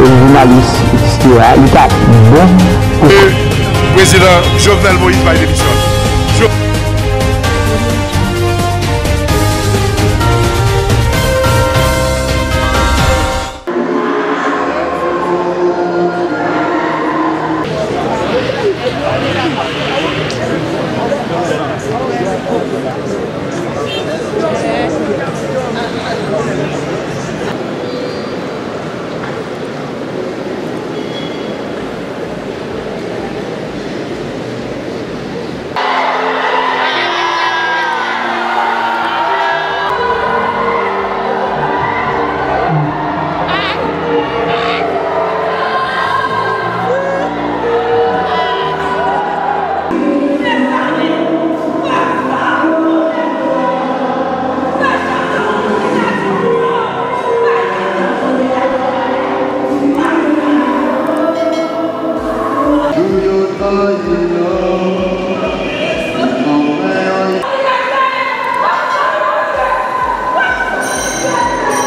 journaliste, etc. Il est bon. Président Jovenel Moïse va démission.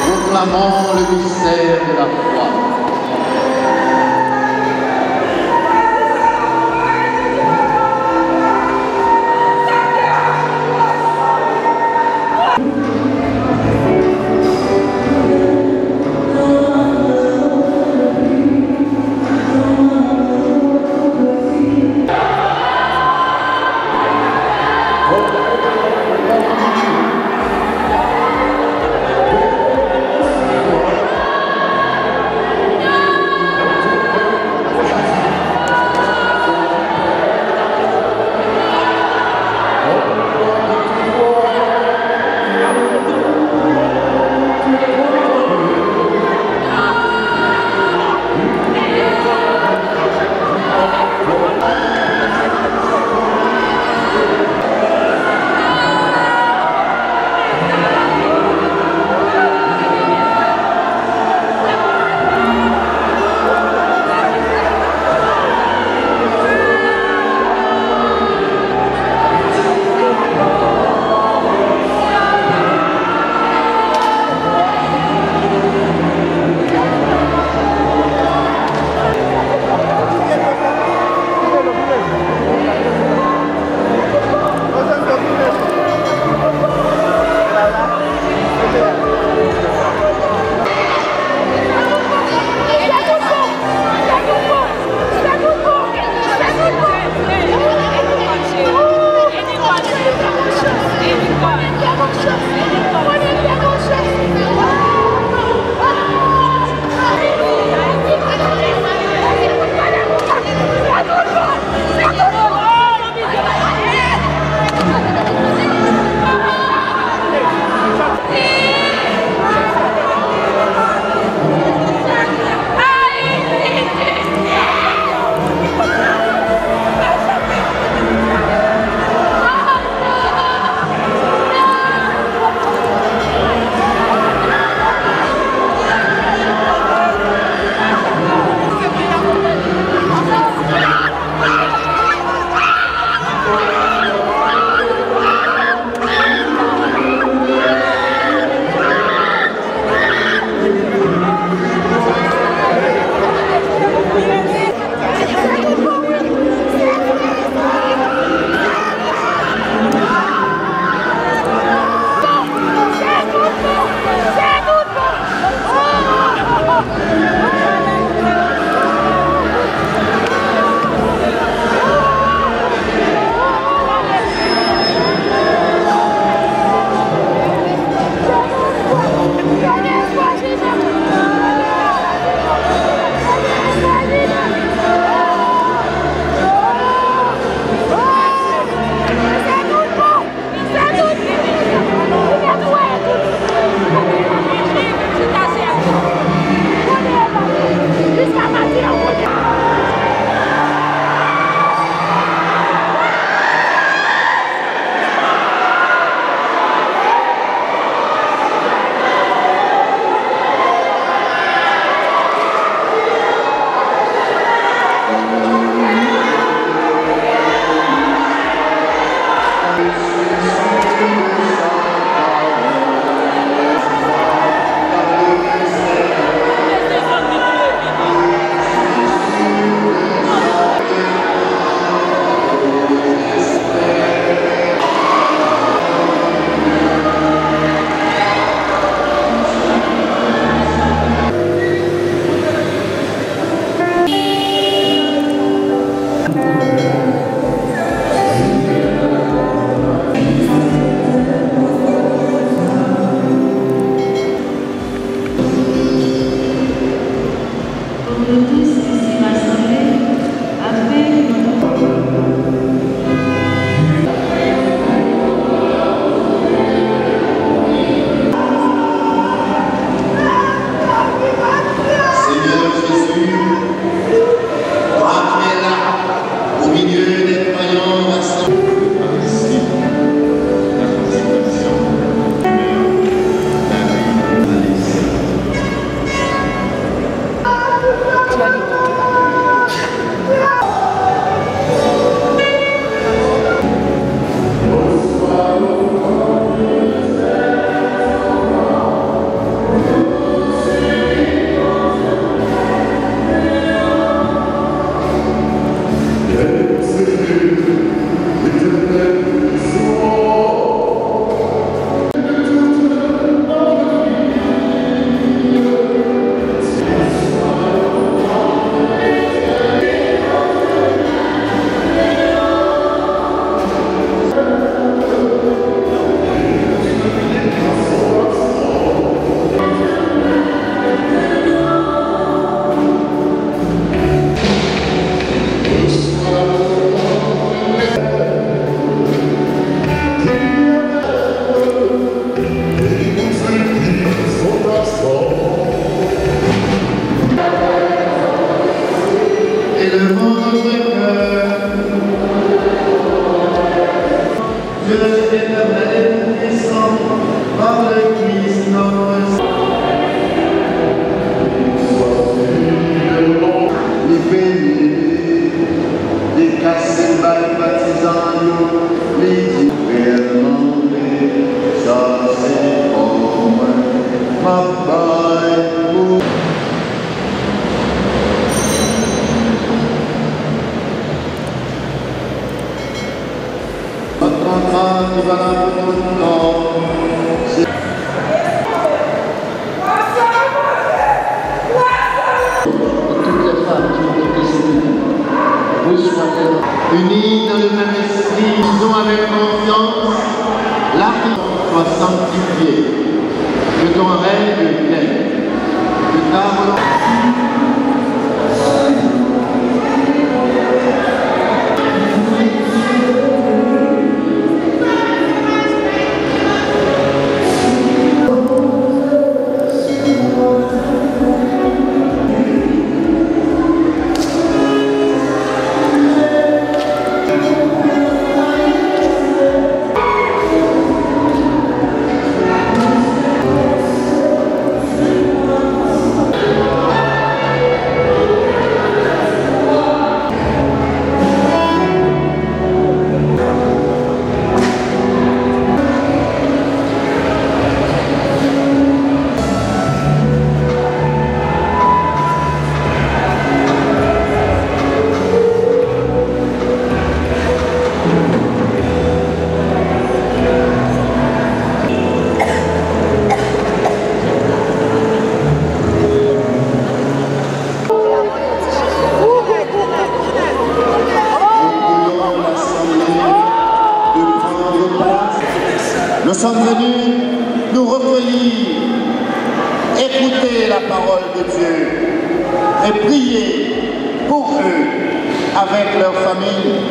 Proclamons le mystère de la foi. nous tous ici rassemblés, avec notre unis dans le même esprit, disons avec confiance, l'article soit sanctifié, que ton règne vienne, que ta Nous sommes venus nous recueillir, écouter la parole de Dieu et prier pour eux avec leur famille.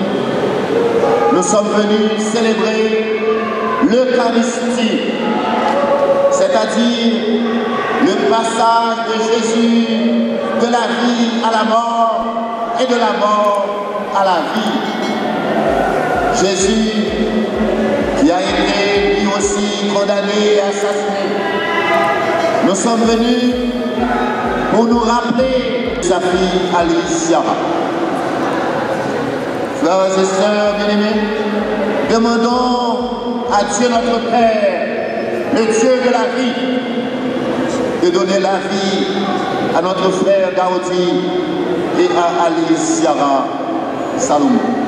Nous sommes venus célébrer l'Eucharistie, c'est-à-dire le passage de Jésus de la vie à la mort et de la mort à la vie. Jésus qui a été lui aussi condamné et assassiné. Nous sommes venus pour nous rappeler sa fille Alicia. Frères et sœurs bien-aimés, demandons à Dieu notre Père, le Dieu de la vie, de donner la vie à notre frère Gaudi et à Alicia Salomon.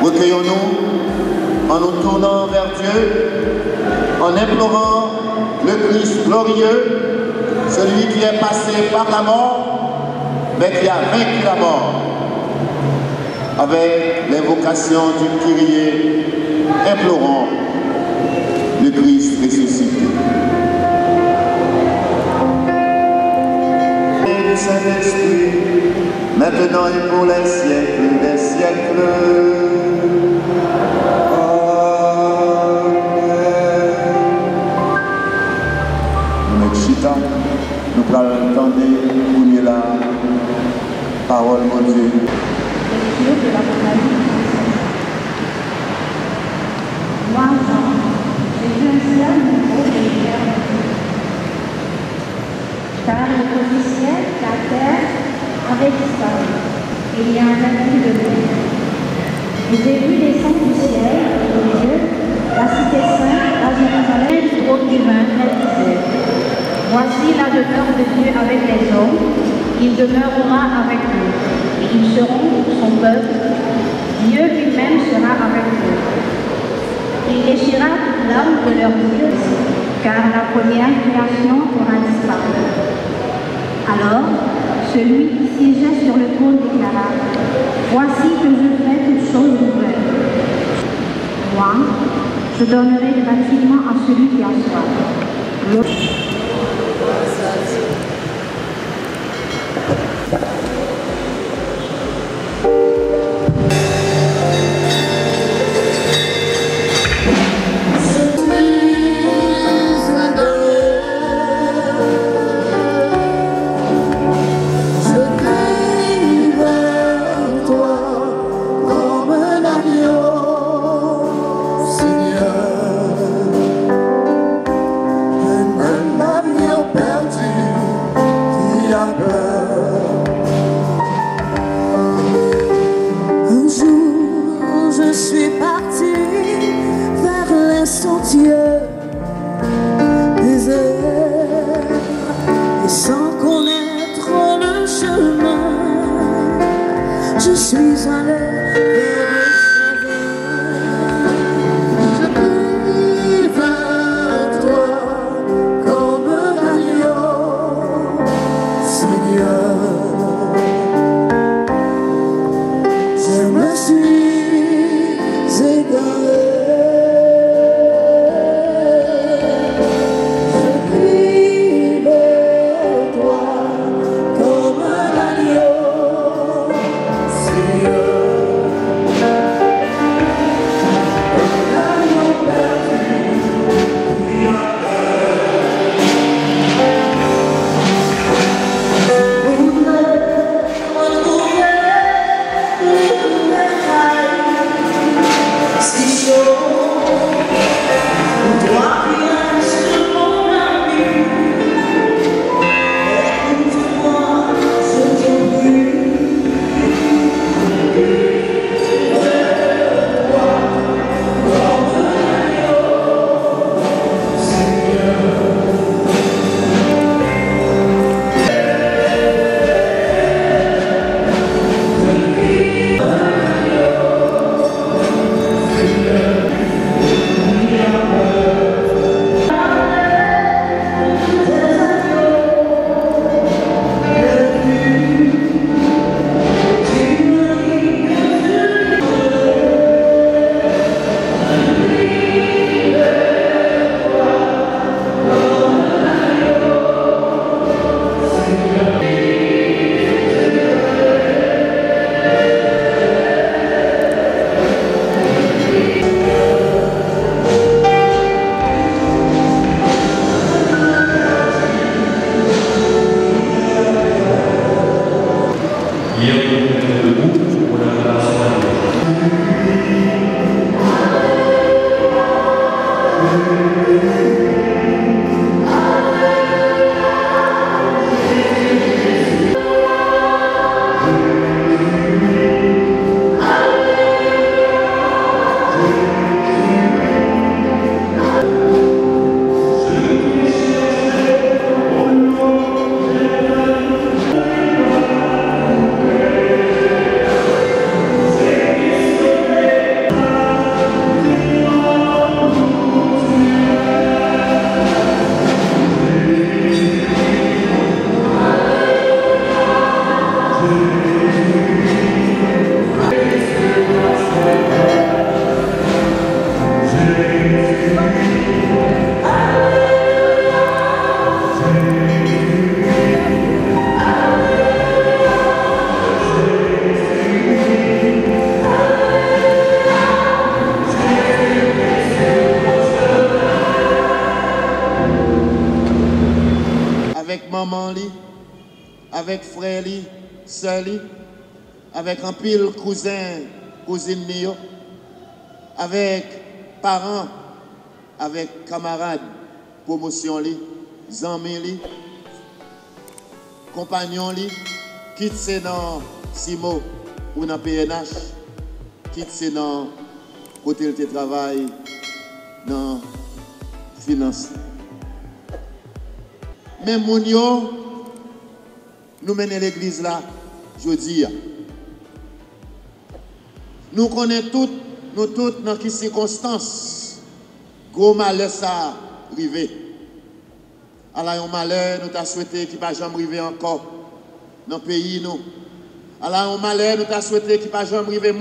Recueillons-nous en nous tournant vers Dieu, en implorant le Christ glorieux, celui qui est passé par la mort, mais qui a vaincu la mort. Avec l'invocation du Kyrie, implorons le Christ. Christ ressuscité. Et du Saint-Esprit, maintenant et pour les siècles des siècles. Chita, nous allons entendre pour la parole de Dieu. Lecture de l'Apocalypse. Moi, Jean, j'ai vu un ciel nouveau et clair, car le premier ciel, la terre, avait disparu, et il n'y en a plus de lui. Et j'ai vu descendre du ciel, au milieu, la cité sainte, la Jérusalem, du trône divin, elle disait: voici la demeure de Dieu avec les hommes, il demeurera avec eux, et ils seront son peuple, Dieu lui-même sera avec eux. Il léchera toute larme de leurs yeux, car la première création aura disparu. Alors, celui qui siégeait sur le trône déclara: voici que je fais toutes choses nouvelles. Moi, je donnerai le bâtiment à celui qui a soif. maman li, avec frère li, sœur li, avec un pile cousin, cousine li yo, avec parents, avec camarades, promotion li, amis li, compagnons li, quitte c'est dans Simo ou dans PNH, quitte c'est dans côté de travail, dans finance. Mais moun yo, nous menons l'église là, je dis. Nous connaissons toutes, nous toutes dans quelles circonstances, gros malheur ça arrivé. Alors, un malheur, nous t'a souhaité qu'il ne va jamais arriver encore dans le pays. Nous. Alors, un malheur, nous t'a souhaité qu'il ne va jamais arriver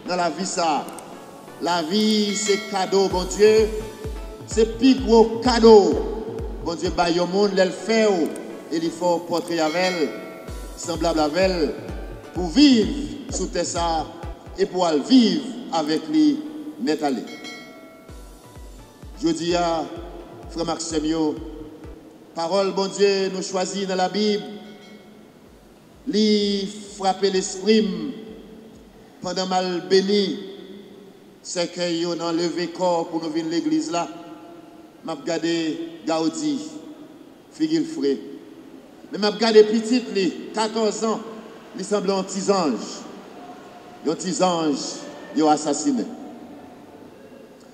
dans la vie. Ça. La vie, c'est cadeau, bon Dieu. C'est plus gros cadeau. Bon Dieu, bah, le monde, il fait, et il faut porter avec elle, semblable avec elle, pour vivre sous terre ça, et pour vivre avec lui, net aller. Je dis à Frère Maxime, parole, bon Dieu, nous choisis dans la Bible, lui frapper l'esprit pendant mal béni, c'est que nous avons levé corps pour nous venir à l'église là. Je regardé Gaudi, Figil Fré. Mais je regardé petit, 14 ans, il semble un petit ange. Un petit ange, il a assassiné.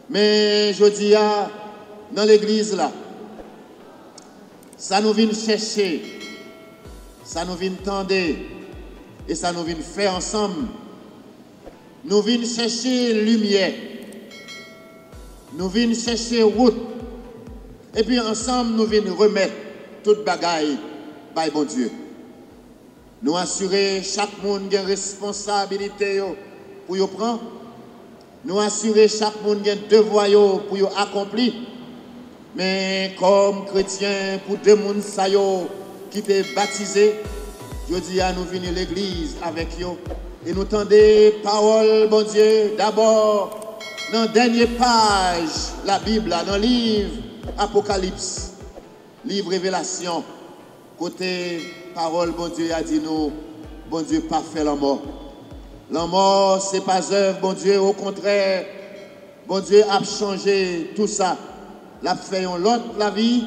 Mais je dis, dans l'église là, ça nous vient chercher, ça nous vient tendre, et ça nous vient faire ensemble. Nous venons chercher lumière, nous venons chercher route, et puis ensemble nous venons remettre toute bagaille par bon Dieu. Nous assurer chaque monde a une responsabilité pour y prendre. Nous assurer chaque monde a un devoir pour y accomplir. Mais comme chrétiens, pour deux personnes qui étaient baptisés, je dis à nous venir à l'église avec eux. Et nous tendez parole, bon Dieu, d'abord, dans la dernière page, la Bible, dans le livre Apocalypse, livre Révélation, côté parole, bon Dieu a dit nous, bon Dieu, pas fait la mort. La mort, ce n'est pas œuvre, bon Dieu, au contraire, bon Dieu a changé tout ça. L'a fait l'autre la vie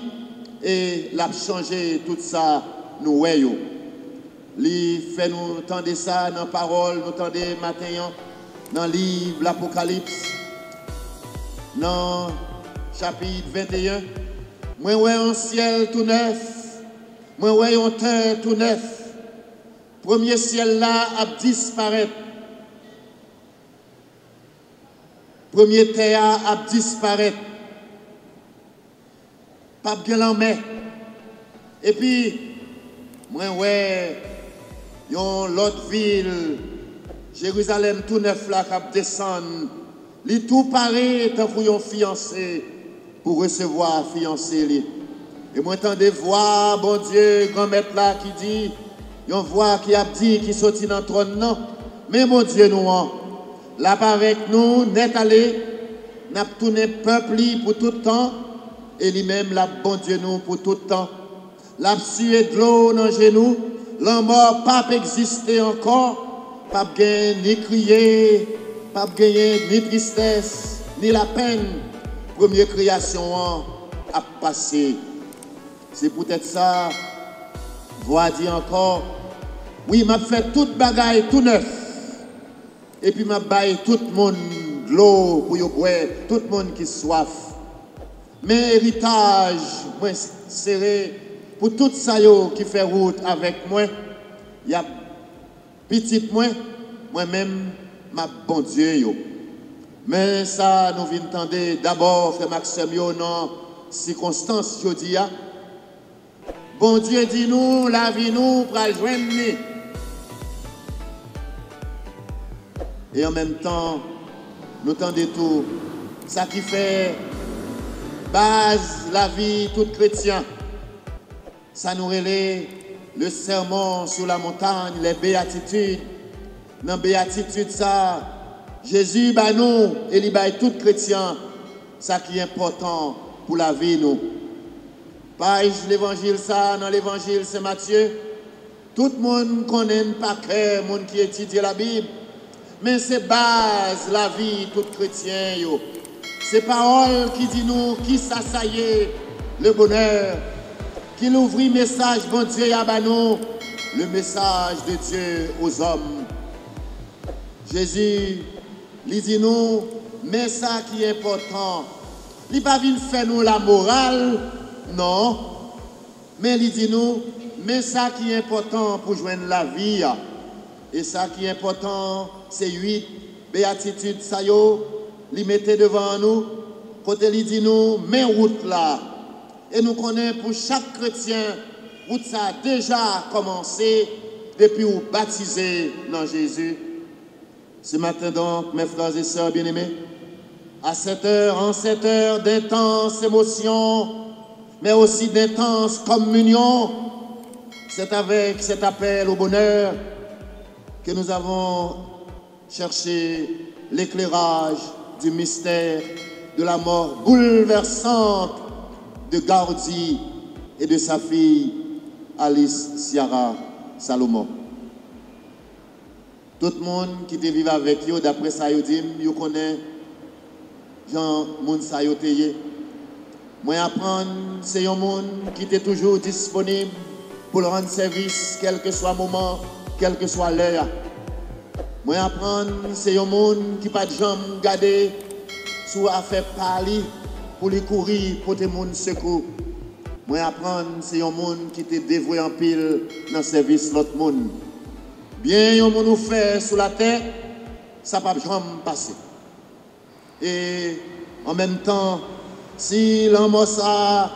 et l'a changé tout ça, nous voyons. Il fait nous tendre ça dans la parole, nous tendre matin dans le livre l'Apocalypse, dans le chapitre 21. Moi, ouais, un ciel tout neuf, moi, ouais, un terre tout neuf. Premier ciel là a disparu. Premier terre a disparu. Pas bien en mer. Et puis, moi, ouais, l'autre ville, Jérusalem tout neuf là, qui descend. Il tout paraît tant qu'on fiancé pour recevoir fiancé. Et moi, j'entends voix, bon Dieu, grand-maître là qui dit, une voix qui a dit, qui sortit dans le trône, non. Mais mon Dieu, nous, là avec nous, net allé, n'a tourné peuple pour tout le temps, et lui-même, là, bon Dieu, nous, pour tout le temps. L'a sué de l'eau dans les genoux, la mort pas exister encore, pas gagner ni crier, pas gagner ni tristesse, ni la peine. Première création a passé. C'est peut-être ça, voix dit encore, oui, m'a fait toute bagaille tout neuf. Et puis m'a baillé tout le monde de l'eau pour y boire, tout le monde qui soif. Mais héritage, moi, serré, pour tout ça qui fait route avec moi, il y a petit moi-même, ma bon Dieu. Yo. Mais ça, nous venons entendre d'abord, frère Maxime, dans circonstances, je dis, bon Dieu dit nous, la vie nous, pour joindre. Et en même temps, nous entendons tout, ça qui fait base la vie tout chrétien. Ça nous relève le sermon sur la montagne, les béatitudes. Dans la béatitude, ça, Jésus, bah nous, et il bat tout chrétien, ça qui est important pour la vie, nous. Page l'évangile ça, dans l'évangile c'est Matthieu. Tout le monde connaît par cœur, monde qui étudie la Bible. Mais c'est base la vie tout chrétien yo. C'est parole qui dit nous qui ça y est le bonheur. Qui l'ouvrit message bon Dieu à nous, le message de Dieu aux hommes. Jésus lui dit nous, mais ça qui est important, il n'est pas venu faire nous la morale, non, mais il dit nous, mais ça qui est important pour joindre la vie, et ça qui est important, c'est 8 béatitudes, ça yo, il mettait devant nous, côté il dit nous, mais route là, et nous connaissons pour chaque chrétien, route ça a déjà commencé depuis vous baptisé dans Jésus. Ce matin donc, mes frères et sœurs bien-aimés, à en cette heure d'intense émotion, mais aussi d'intense communion, c'est avec cet appel au bonheur que nous avons cherché l'éclairage du mystère de la mort bouleversante de Gaudi et de sa fille Alice Ciara Salomon. Tout le monde qui te vive avec eux, d'après ça, ils disent, ils connaissent Jean moun sa yo teye. Moi apprendre, c'est un monde qui est toujours disponible pour le rendre service, quel que soit le moment, quelle que soit l'heure. Moi apprendre, c'est un monde qui pas de jambes garder sous affaire parler pour les courir, pour te monde secours. Moi apprendre, c'est un monde qui est dévoué en pile dans le service de l'autre monde. Bien, on nous fait sous la terre, ça ne peut jamais passer. Et en même temps, si l'homme ça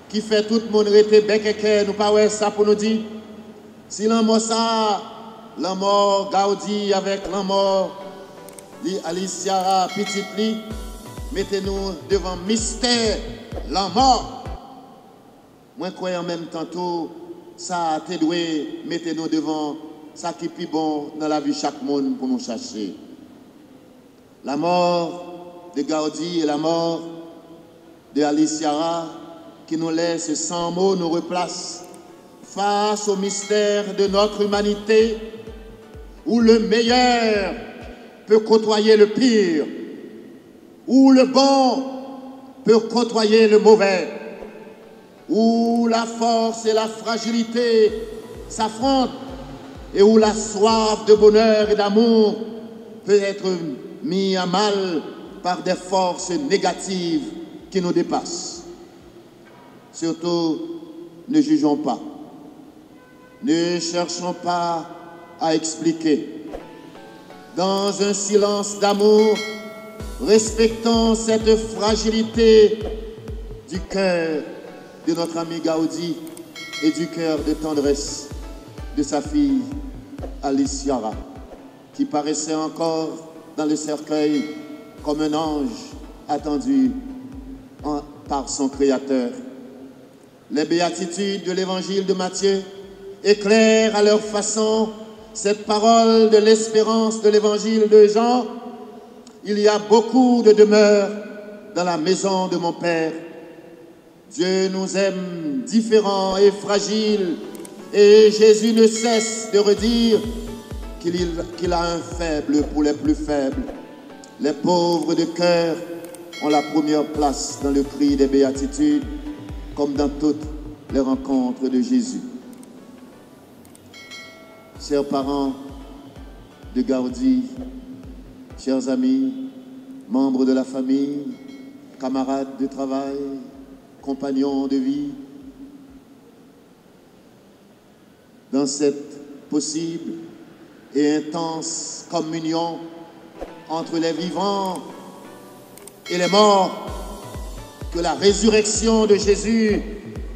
qui fait tout le monde rester bec et cœur, nous pas ça pour nous dire. Si l'homme ça, l'homme Gaudi avec l'homme Alice Ciara petite li, mettez-nous devant mystère l'homme. Moi crois en même temps tout ça te doit mettez-nous devant ça qui est plus bon dans la vie de chaque monde pour nous chercher. La mort de Gaudi et la mort de Alice Ciara qui nous laisse sans mots, nous replace face au mystère de notre humanité où le meilleur peut côtoyer le pire, où le bon peut côtoyer le mauvais, où la force et la fragilité s'affrontent et où la soif de bonheur et d'amour peut être mis à mal par des forces négatives qui nous dépassent. Surtout, ne jugeons pas. Ne cherchons pas à expliquer. Dans un silence d'amour, respectons cette fragilité du cœur de notre ami Gaudi et du cœur de tendresse de sa fille Alice Ciara, qui paraissait encore dans le cercueil comme un ange attendu par son Créateur. Les béatitudes de l'évangile de Matthieu éclairent à leur façon cette parole de l'espérance de l'évangile de Jean. Il y a beaucoup de demeures dans la maison de mon Père. Dieu nous aime différents et fragiles, et Jésus ne cesse de redire qu'il a un faible pour les plus faibles. Les pauvres de cœur ont la première place dans le cri des béatitudes, comme dans toutes les rencontres de Jésus. Chers parents de Gaudi, chers amis, membres de la famille, camarades de travail, compagnons de vie, dans cette possible et intense communion entre les vivants et les morts que la résurrection de Jésus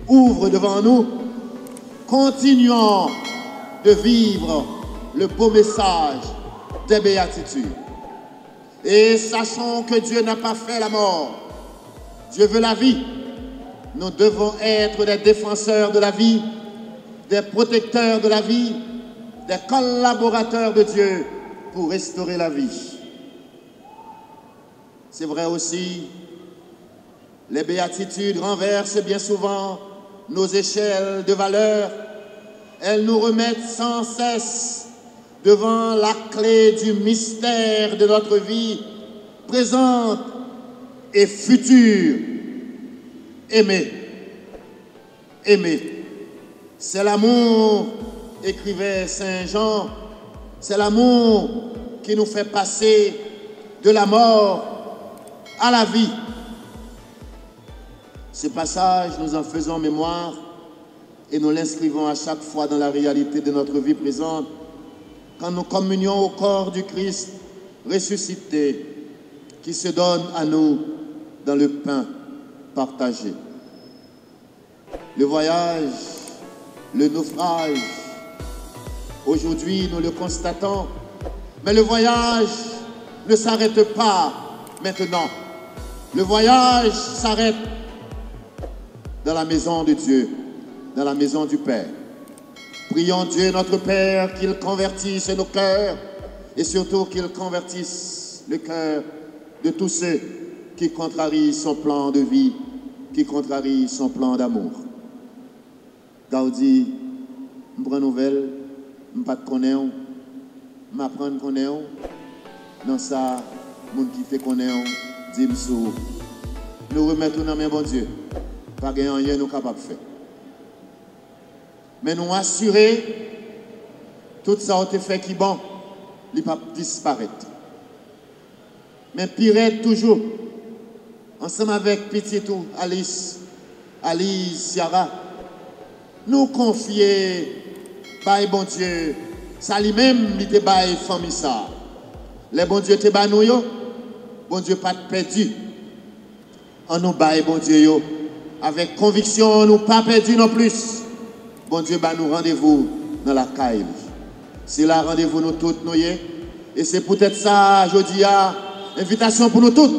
ouvre devant nous, continuons de vivre le beau message des béatitudes. Et sachons que Dieu n'a pas fait la mort. Dieu veut la vie. Nous devons être des défenseurs de la vie, des protecteurs de la vie, des collaborateurs de Dieu pour restaurer la vie. C'est vrai aussi Les béatitudes renversent bien souvent nos échelles de valeur. Elles nous remettent sans cesse devant la clé du mystère de notre vie, présente et future. Aimer. Aimer. C'est l'amour, écrivait Saint Jean, c'est l'amour qui nous fait passer de la mort à la vie. Ce passage, nous en faisons mémoire et nous l'inscrivons à chaque fois dans la réalité de notre vie présente, quand nous communions au corps du Christ ressuscité, qui se donne à nous dans le pain partagé. Le voyage, le naufrage, aujourd'hui nous le constatons, mais le voyage ne s'arrête pas maintenant. Le voyage s'arrête dans la maison de Dieu, dans la maison du Père. Prions Dieu notre Père qu'il convertisse nos cœurs et surtout qu'il convertisse le cœur de tous ceux qui contrarient son plan de vie, qui contrarient son plan d'amour. Gaudi, je prends nouvelle, je ne sais pas connaître, je m'apprends à connaître. Dans ça, les gens qui fait connaître, disent nous remettons dans main bon Dieu. Pas de rien nous capables de faire. Mais nous assurer, tout ça a été fait qui bon, il ne va pas disparaître. Mais pire toujours, ensemble avec Petitou, Alice, Ciara, nous confier, par bon Dieu, ça lui-même, il te bail famille ça. Les bon Dieu te bail nous, bon Dieu pas perdu. On nous bail bon Dieu, yo. Avec conviction, nous pas perdu non plus. Bon Dieu, bah, nous rendez-vous dans la caille. C'est là rendez-vous nous toutes, nous. Et c'est peut-être ça, je dis, invitation pour nous toutes,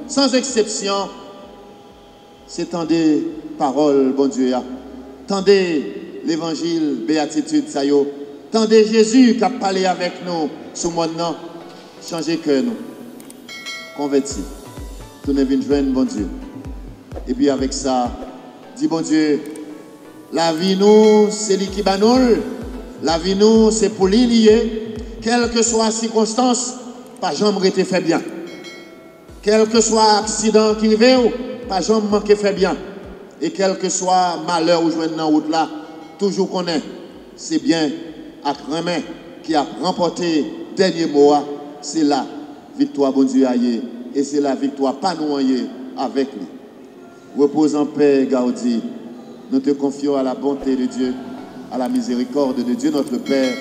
sans exception. C'est tendez parole, bon Dieu. Tendez l'évangile, béatitude, ça y est. Tendez Jésus qui a parlé avec nous ce mois-là. Changez que nous. Convertis. Tout n'est venu joindre, bon Dieu. Et puis avec ça, dis bon Dieu, la vie nous, c'est l'Ikibanol. La vie nous, c'est pour l'ilier. Quelle que soit la circonstance, pas jamais été fait bien. Quel que soit l'accident qui arrive, pas jamais manqué fait bien. Et quel que soit malheur ou joindre dans la route là, toujours qu'on est, c'est bien à Crémin qui a remporté le dernier mot. C'est la victoire, bon Dieu, aïe. Et c'est la victoire, pas nous avec lui. Repose en paix, Gaudi. Nous te confions à la bonté de Dieu, à la miséricorde de Dieu, notre Père.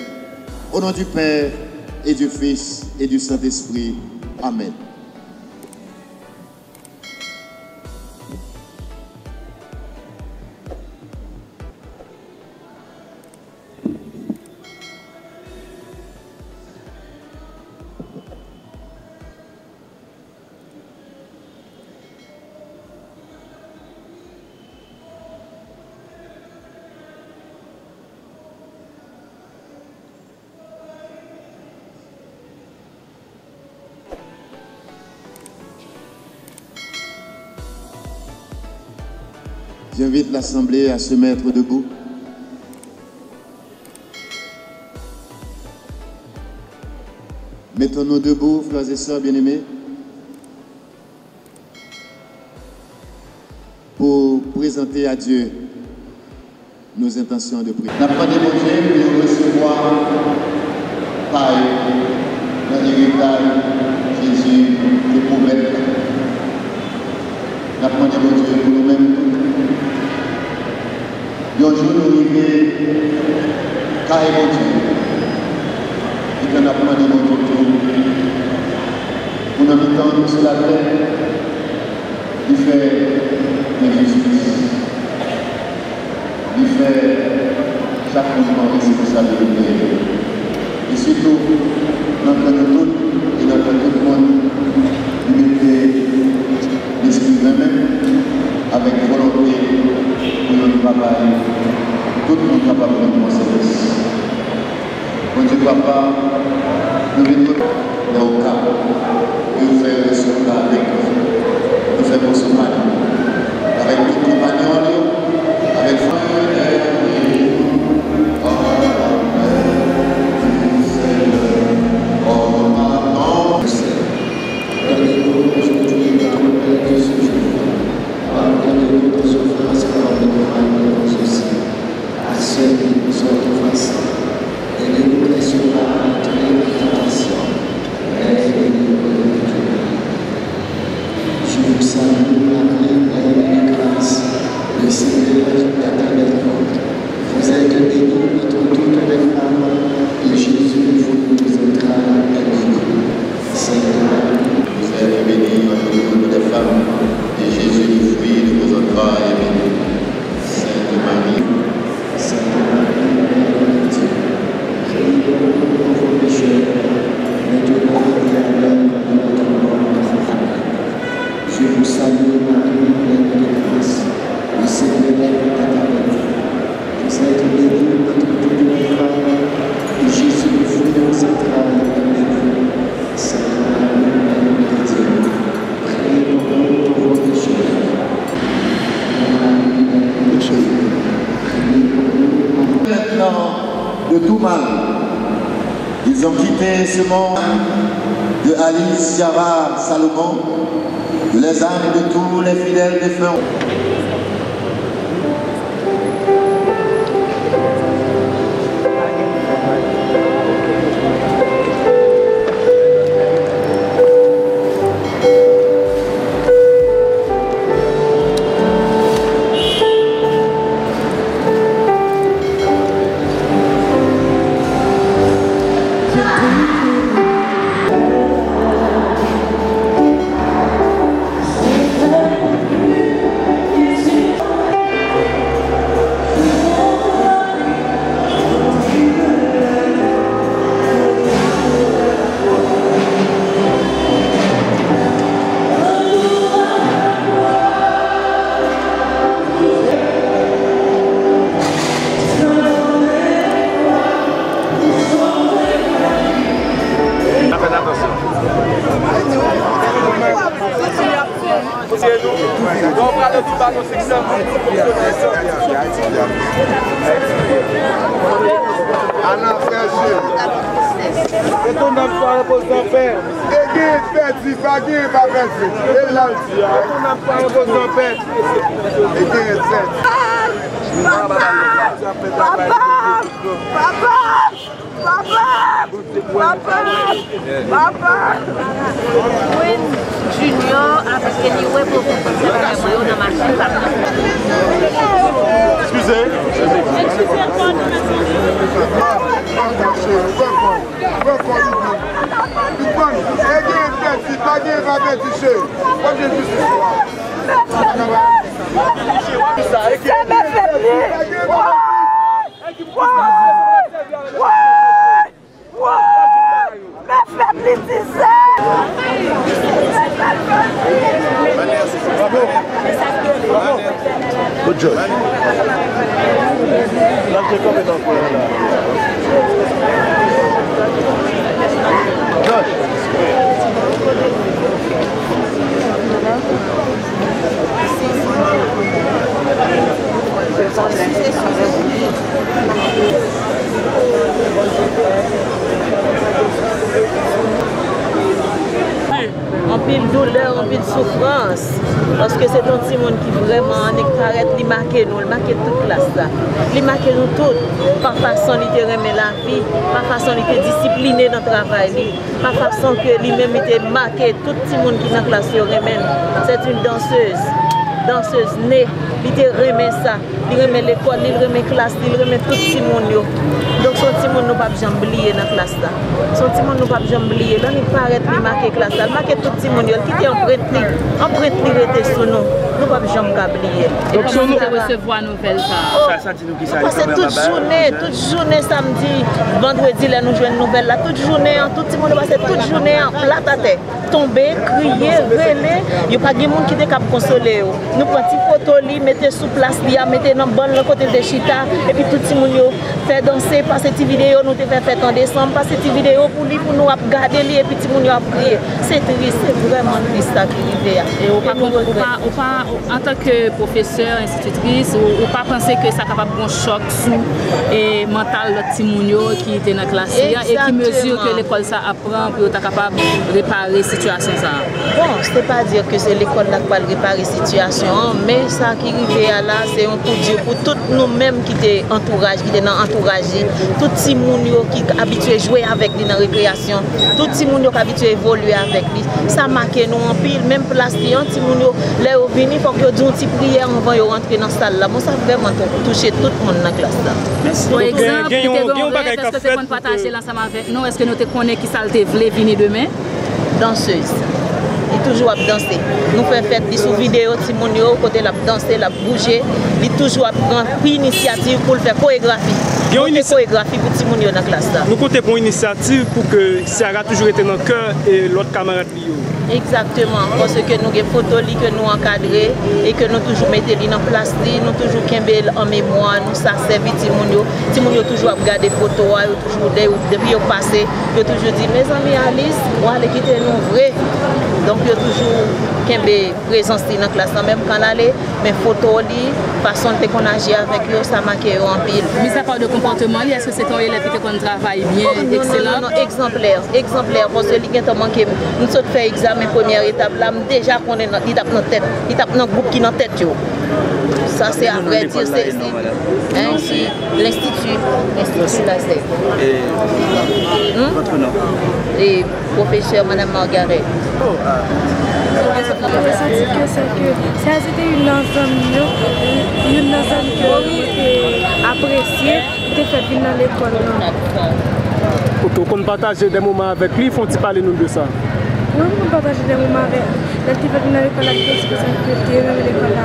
Au nom du Père et du Fils et du Saint-Esprit. Amen. J'invite l'Assemblée à se mettre debout. Mettons-nous debout, frères et sœurs bien-aimés, pour présenter à Dieu nos intentions de prière. Nous avons demandé de recevoir par l'héritage Jésus qui promet. Nous avons demandé pour nous-mêmes. Un jour, nous arrivons car mon Dieu. Et qu'on a demandé mon Dieu pour nous mettre sur la terre, il fait l'injustice. Il fait chaque mouvement responsabilité. Et surtout, notre nous tous et notre tout le monde, nous mettez l'esprit même avec volonté pour notre travail, tout le monde capable de notre service. Bon Dieu, Papa, nous venons dans le cas, nous faisons ce cas avec nous, nous faisons ce mal. vous salue, Marie, pleine de grâce. Le Seigneur est avec vous. Vous êtes bénie entre toutes les femmes, et Jésus, le fruit de vos entrailles, est béni. Sainte Marie, vous êtes bénie entre toutes les femmes, et Jésus, le fruit de vos entrailles, est béni. Sainte Marie, Mère de Dieu, priez pour nous pauvres pécheurs, maintenant et à l'heure de notre mort. Amen. Je vous salue, Marie, pleine de grâce. Le Seigneur est avec vous. Vous êtes bénie entre toutes les femmes, et Jésus, le fruit de vos entrailles, est béni. Sainte Marie, Mère de Dieu, priez pour nous pauvres pécheurs. maintenant de tout mal. Ils ont quitté ce monde de Alice, Java, Salomon, de les âmes de tous les fidèles défunts. Junior avec les web pour Excusez. Good job. En pile douleur, en pile souffrance. Parce que c'est un petit monde qui vraiment paraît, il marque nous, il marque toute classe là. Il marque nous toutes. Par façon, il te remet la vie, par façon, il te discipliné dans le travail, par façon que lui-même était marqué, tout petit monde qui est dans la classe, il remet. C'est une danseuse née, il te remet ça. Il remet l'école, il remet la classe, il remet tout petit monde. Donc son petit monde nous pas jamais oublier dans la classe là. Son petit monde nous pas jamais oublier. Là il paraît il marqué classe là, marqué tout petit monde qui était empreinte était sur nous. Nous pas jamais oublier. Donc si nous recevoir nouvelle ça dit nous qui ça. C'est toute journée samedi, vendredi là nous jouons une nouvelle là, toute journée, tout petit monde passer toute journée en plat à terre, tomber, crier, râler, il y a pas de monde qui est capable de consoler. Nous prenons petite photo li, mettez sous place li, mettez dans bon le côté de chita et puis tout petit monde fait danser. Pas cette vidéo, nous devons faire en décembre, pas cette vidéo pour lui, pour nous garder lui et puis tout le monde a prié. C'est triste, c'est vraiment triste à arriver. Et en tant que professeur, institutrice, ou pas penser que ça capable de choc sous et mental le petit monde qui était dans la classe et qui mesure que l'école ça apprend pour être capable de réparer cette situation ça? Bon, c'est pas dire que c'est l'école qui va réparer la situation, mais ça qui arrive à là, c'est un coup de Dieu pour tous nous-mêmes qui étaient entourage, qui étaient dans l'entourage, tout petit monde qui est habitué à jouer avec lui dans la récréation, tout petit monde qui est habitué à évoluer avec lui. Ça marque nous en pile, même place qui est petit monde, là où venu, il faut que nous une petite prière avant de rentrer dans la salle là. Bon, ça vraiment toucher tout le monde dans la classe là. Par exemple, est-ce que c'est pour partager l'ensemble avec nous? Est-ce que nous te connaissons qui ça te voulait venir demain? Danseuse. Il toujours à danser. Nous faisons fête sous vidéo, si mon côté la danser, la bouger, il toujours à prendre initiative pour faire chorégraphie. Il y a une chorégraphie pour Timoun dans la classe là. Nous comptons pour une initiative pour que Sarah toujours été dans le cœur et l'autre camarade. Exactement, parce que nous avons des photos que nous encadrons et que nous toujours mettons en place, nous toujours en mémoire, nous ça servi Timoun. Timoun toujours regarder des photos, toujours depuis au passé, ils toujours dit mes amis Alice, on va quitter nous vrai. Donc il y a toujours une présence dans la classe, même quand on allait, mes photos, façon qu'on agit avec eux, ça marque en pile. Mais ça parle de comportement, est-ce que c'est un élève qui travaille bien, excellent? Non, exemplaire, parce que nous sommes fait examen première étape, là, déjà qu'on est il tape dans tête, il tape dans le groupe qui est dans tête. Ça c'est à vrai dire, c'est l'institut là c'est. Votre nom? Et professeur Madame Margaret. Ça c'était une ensemble que appréciée, qui fait venir dans l'école. Ok, on partage des moments avec lui, font-ils parler nous de ça? Oui, on partage des moments avec lui. Qui fait venir dans l'école avec l'expression que l'école a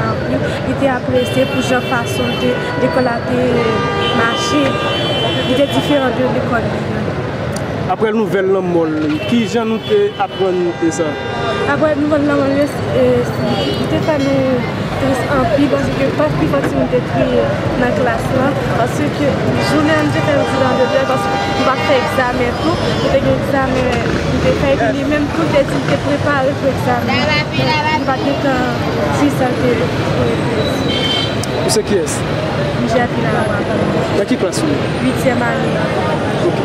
été appréciée pour la façon de l'école a marché. Il était différent de l'école. Après la nouvelle molle, qui j'en nous apprendre ça? Après la nouvelle molle, c'était pas nous en plus parce que pas plus facile de trier dans la classe là parce que journée on était dans le deux parce qu'on va faire examen tout, on fait examen, on fait même tout les types qui préparent pour l'examen. On va être si ça Vous savez qui est-ce? J'ai appris la main. Dans qui classe? 8e année. Ok.